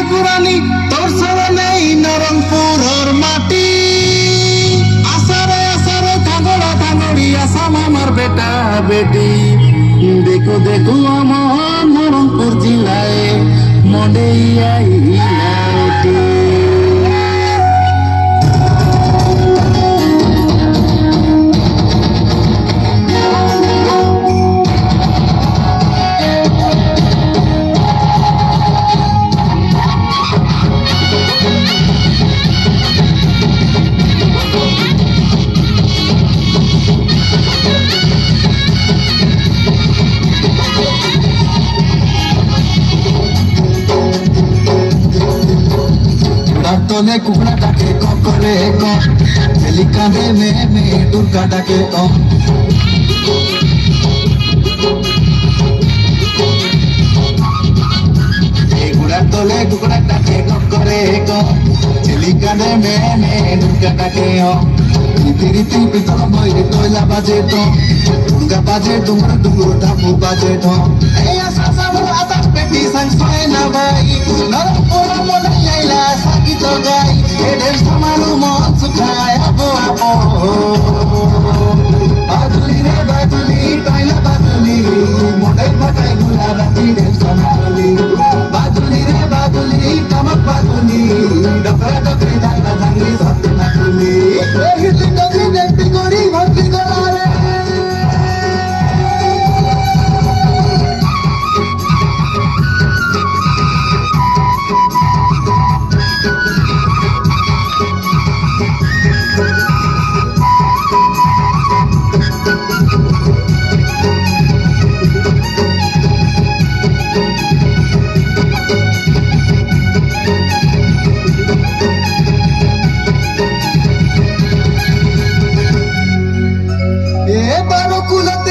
পুরানি তোর সরে নেই নরমপুর মাটি আসারে আসারে থাগড়া থাগড়ি আসাম আমার বেটা বেটি দেখো দেখো আমার নরমপুর জেলায় মনে আইলাটি तले कुकड़ा डाके करे चली कांधे में दुर्गा डाके गुड़ा तले कुकड़ा डाके करे चली कांधे में दुर्गा डाके रीति रीति पितल मयूर तोयला बाजे दुर्गा बाजे डुंगर डुंगर डाबू बाजे पेटी संग ना भाई नरपुर मोने आइला साकी तो गाई एडे समालु मन सुखाय अबो बादुली रे बादुली टाइला बादुली मोडे मटाई गुला राती रे समाली बादुली रे बादुली कमक बादुली डकरा डकरी दाना धांगली सत्य नाकुली हिली डकरी डेक्टी गोरी भक्ति गला रे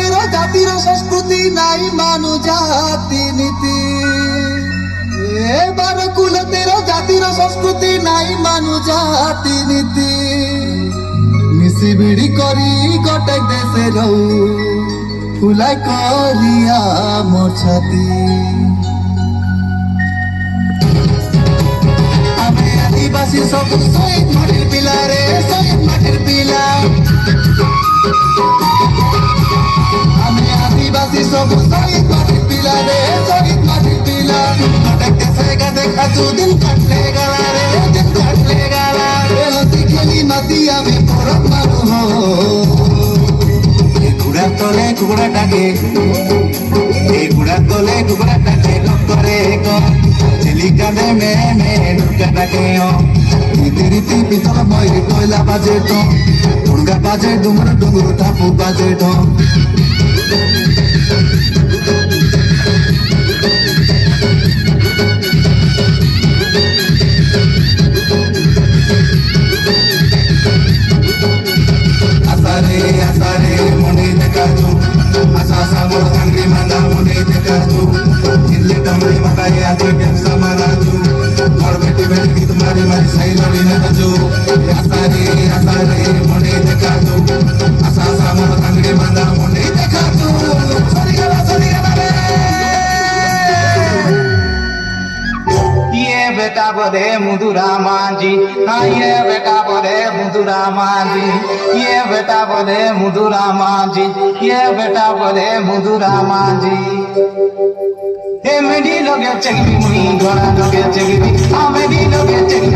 संस्कृति नाई मानु जाति नीति बार कुल तेरो जातिर संस्कृति नाई मानु जाति नीति मिसी बिड़ी करी गोटे देशे रहू फुलाई करिया मोर छाती आमे आदिवासी सब शहीद माटिर पिला रे शहीद माटिर पिला आदिवासी सब शहीद माटिर पिला रे शहीद माटिर पिला देखते सेगा देखा तू दिन कटले गला रे दिन कटले गला रे हंसी खेली नदिया में परत मारू हो गुड़ा तले गुड़ा डाके गुड़ा तले गुड़ा डाके करे चिली कांदे में दुर्गा डाके रीति रीति पितल मयूर तोयला बाजे दुर्गा बाजे डुंगर डुंगर टापू बाजे आसारे मुने देखा आसा सामोर सांगली मांगा मुने देखा इल्ले कमरे मकाए आजे टेम समाराजू और बेटी बेटी तुम्हारी मारी सही लड़ी न बजू आसारे मुने देखा आसा सामोर सांगली मांगा मुने देखा सरी गला रे ये बेटा बोले मुदुरा मांझी हाँ ये बेटा बोले मुदुरा मांझी ये बेटा बोले मुदुरा मांझी ये बेटा बोले मुदुरा मांझी ए मेडी लोगे चगरी मुई घोड़ा लोगे चगरी हाँ मेडी लोगे चगरी